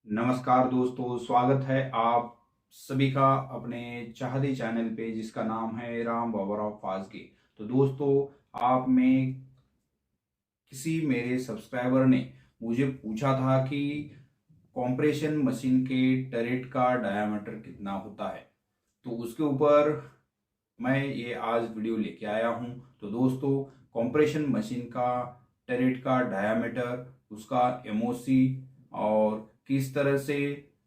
नमस्कार दोस्तों, स्वागत है आप सभी का अपने चाहते चैनल पे जिसका नाम है राम बाबराव फाजगे। तो दोस्तों, आप में किसी मेरे सब्सक्राइबर ने मुझे पूछा था कि कॉम्प्रेशन मशीन के टरेट का डायामीटर कितना होता है, तो उसके ऊपर मैं ये आज वीडियो लेके आया हूँ। तो दोस्तों, कॉम्प्रेशन मशीन का टरेट का डायामीटर, उसका एमओसी और किस तरह से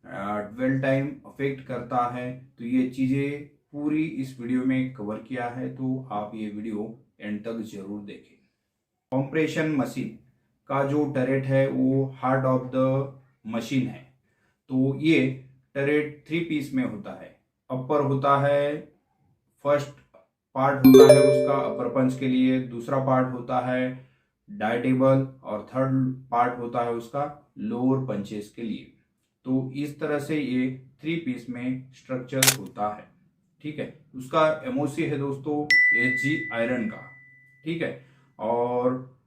ड्वेल टाइम अफेक्ट करता है, तो ये चीज़ें पूरी इस वीडियो में कवर किया है। तो आप ये वीडियो एंड तक जरूर देखें। कॉम्प्रेशन मशीन का जो टरेट है वो हार्ट ऑफ द मशीन है। तो ये टरेट थ्री पीस में होता है। अपर होता है, फर्स्ट पार्ट होता है उसका अपर पंच के लिए, दूसरा पार्ट होता है डाइटेबल और थर्ड पार्ट होता है उसका लोअर पंचेस के लिए। तो इस तरह से ये थ्री पीस में स्ट्रक्चर होता है। ठीक है, उसका एमओसी है दोस्तों एच आयरन का। ठीक है, और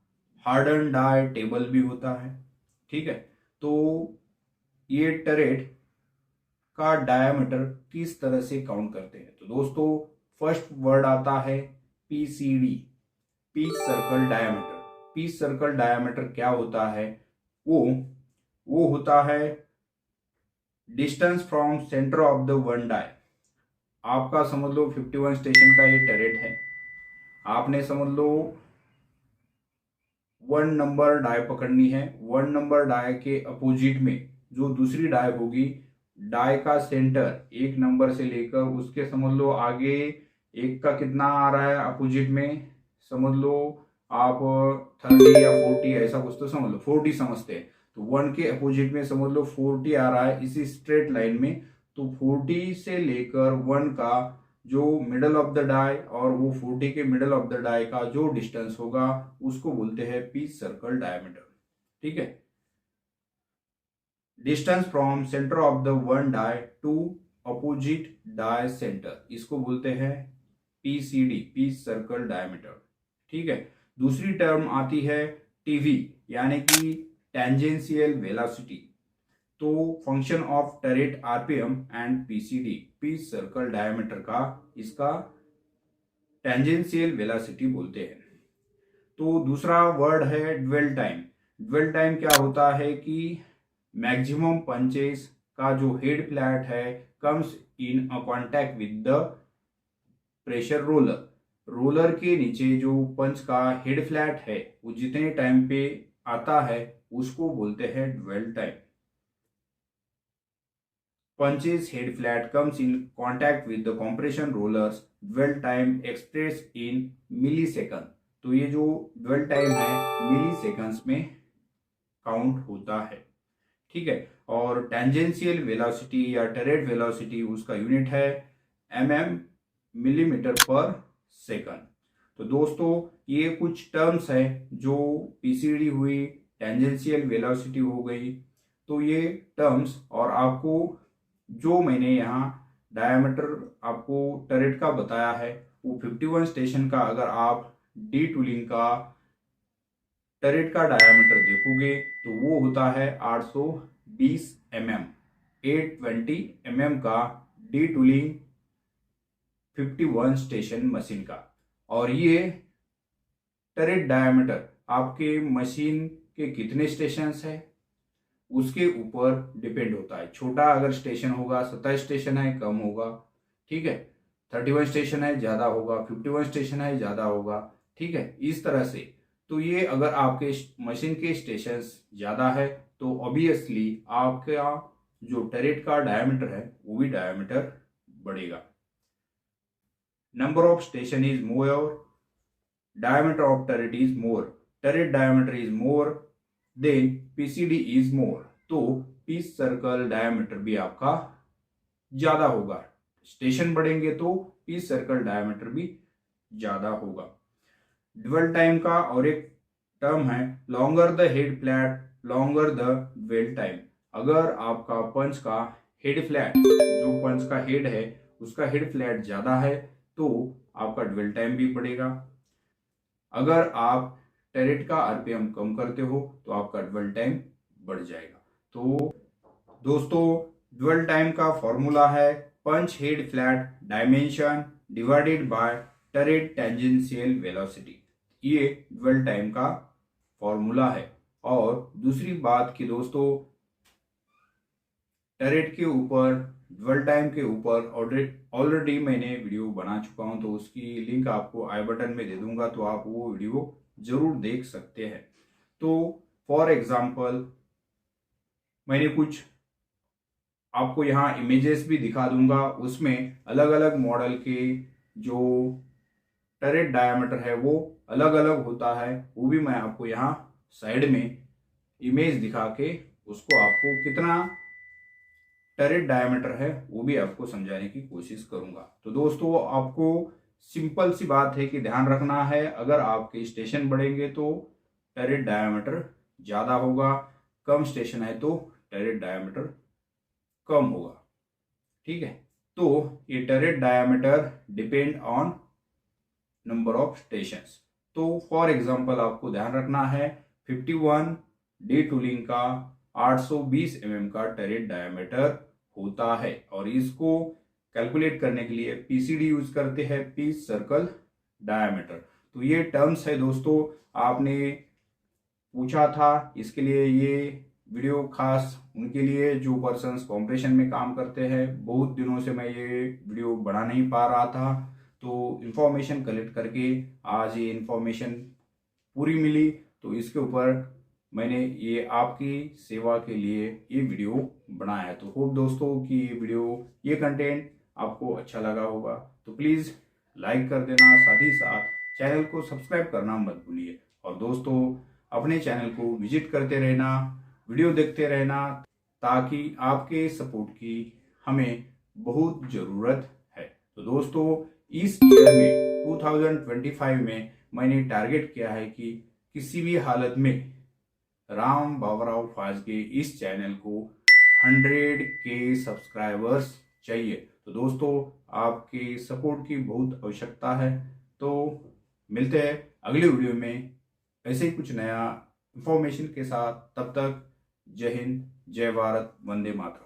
हार्डन डाई टेबल भी होता है। ठीक है, तो ये टरेट का डायमीटर किस तरह से काउंट करते हैं, तो दोस्तों फर्स्ट वर्ड आता है PCD, pitch circle diameter. Pitch circle diameter क्या होता है? वो वो होता है distance from centre of the one die. आपका समझ लो 51 स्टेशन का ये टरेट है। आपने समझ लो वन नंबर डाय पकड़नी है। वन नंबर डाय के अपोजिट में जो दूसरी डाय होगी, डाय का सेंटर एक नंबर से लेकर उसके समझ लो आगे एक का कितना आ रहा है अपोजिट में, समझ लो आप 30 या 40 ऐसा कुछ, तो समझ लो 40 समझते हैं। तो वन के अपोजिट में समझ लो 40 आ रहा है इसी स्ट्रेट लाइन में। तो 40 से लेकर वन का जो मिडल ऑफ द डाई और वो 40 के मिडल ऑफ द डाई का जो डिस्टेंस होगा उसको बोलते हैं पीच सर्कल डायमीटर। ठीक है, distance from centre of the one die to opposite die centre, इसको बोलते हैं पीसीडी, पीच सर्कल डायमीटर। ठीक है, दूसरी टर्म आती है टीवी, यानी कि टेंजेंशियल वेलोसिटी। तो function of turret RPM and PCD, pitch circle diameter का इसका टेंजेंशियल वेलोसिटी बोलते हैं। तो दूसरा वर्ड है ड्वेल टाइम। ड्वेल टाइम क्या होता है कि मैक्सिमम पंचेस का जो हेड फ्लैट है comes in a contact with the pressure roller. Roller के नीचे जो पंच का हेड फ्लैट है वो जितने टाइम पे आता है उसको बोलते हैं dwell time. Punch's head flat comes in contact with the compression rollers, dwell time expressed in millisecond। तो ये जो dwell time है मिली सेकंड्स में काउंट होता है। ठीक है, और टेंजेंशियल वेलोसिटी या टरेट वेलोसिटी उसका यूनिट है मिलीमीटर पर सेकंड। तो दोस्तों, ये कुछ टर्म्स है जो पीसीडी हुई, टेंजेंशियल वेलोसिटी हो गई। तो ये टर्म्स, और आपको जो मैंने यहाँ डायमीटर आपको टरेट का बताया है वो 51 स्टेशन का, अगर आप डी टूलिंग का टरेट का डायमीटर देखोगे तो वो होता है 820 mm, 820 mm का डी टूलिंग 51 स्टेशन मशीन का। और ये टरेट डायमीटर आपके मशीन के कितने स्टेशन है उसके ऊपर डिपेंड होता है। छोटा अगर स्टेशन होगा, 27 स्टेशन है, कम होगा। ठीक है, 31 स्टेशन है, ज्यादा होगा। 51 स्टेशन है, ज्यादा होगा। ठीक है, इस तरह से। तो ये अगर आपके मशीन के स्टेशन ज्यादा है तो ऑब्वियसली आपका जो टरेट का डायमीटर है वो भी डायमीटर बढ़ेगा। Number of station is more, diameter of turret is more, turret diameter is more, then PCD is more। तो पिच सर्कल डायमीटर भी आपका ज्यादा होगा। स्टेशन बढ़ेंगे तो पिच सर्कल डायमीटर भी ज्यादा होगा। ड्वेल टाइम का और एक टर्म है longer the head flat longer the dwell time. अगर आपका पंच का हेड फ्लैट, जो पंच का हेड है उसका हेड फ्लैट ज्यादा है तो आपका ड्वेल टाइम भी बढ़ेगा। अगर आप टरेट का आरपीएम कम करते हो तो आपका ड्वेल टाइम बढ़ जाएगा। तो दोस्तों ड्यूअल टाइम का फॉर्मूला है punch head flat dimension divided by टरेट टेंजेंशियल वेलोसिटी। ये ड्यूअल टाइम का फॉर्मूला है। और दूसरी बात कि दोस्तों टरेट के ऊपर ड्यूअल टाइम के ऊपर ऑलरेडी मैंने वीडियो बना चुका हूं, तो उसकी लिंक आपको आई बटन में दे दूंगा, तो आप वो वीडियो जरूर देख सकते हैं। तो फॉर एग्जांपल मैंने कुछ आपको यहाँ इमेजेस भी दिखा दूंगा, उसमें अलग अलग मॉडल के जो टरेट डायमीटर है वो अलग अलग होता है, वो भी मैं आपको यहाँ साइड में इमेज दिखा के उसको आपको कितना टरेट डायमीटर है वो भी आपको समझाने की कोशिश करूंगा। तो दोस्तों आपको सिंपल सी बात है कि ध्यान रखना है, अगर आपके स्टेशन बढ़ेंगे तो टरेट डायमीटर ज्यादा होगा, कम स्टेशन है तो टरेट डायमीटर कम होगा। ठीक है, तो ये turret diameter depend on number of stations. तो फॉर एग्जांपल आपको ध्यान रखना है 51 डी टूलिंग का 820 का टरेट डायमीटर होता है, और इसको कैलकुलेट करने के लिए पीसीडी यूज करते हैं, पीस सर्कल डायमीटर। तो ये टर्म्स है दोस्तों, आपने पूछा था, इसके लिए ये वीडियो खास उनके लिए जो पर्सन्स कॉम्प्रेशन में काम करते हैं। बहुत दिनों से मैं ये वीडियो बना नहीं पा रहा था, तो इंफॉर्मेशन कलेक्ट करके आज ये इंफॉर्मेशन पूरी मिली, तो इसके ऊपर मैंने ये आपकी सेवा के लिए ये वीडियो बनाया है। तो होप दोस्तों कि ये कंटेंट आपको अच्छा लगा होगा, तो प्लीज़ लाइक कर देना, साथ ही साथ चैनल को सब्सक्राइब करना मत भूलिए। और दोस्तों अपने चैनल को विजिट करते रहना, वीडियो देखते रहना, ताकि आपके सपोर्ट की हमें बहुत ज़रूरत है। तो दोस्तों इस ईयर में 2025 में मैंने टारगेट किया है कि किसी भी हालत में राम बाबराव फाजगे इस चैनल को 100K सब्सक्राइबर्स चाहिए। तो दोस्तों आपके सपोर्ट की बहुत आवश्यकता है। तो मिलते हैं अगली वीडियो में ऐसे ही कुछ नया इंफॉर्मेशन के साथ। तब तक जय हिंद, जय भारत, वंदे मातरम।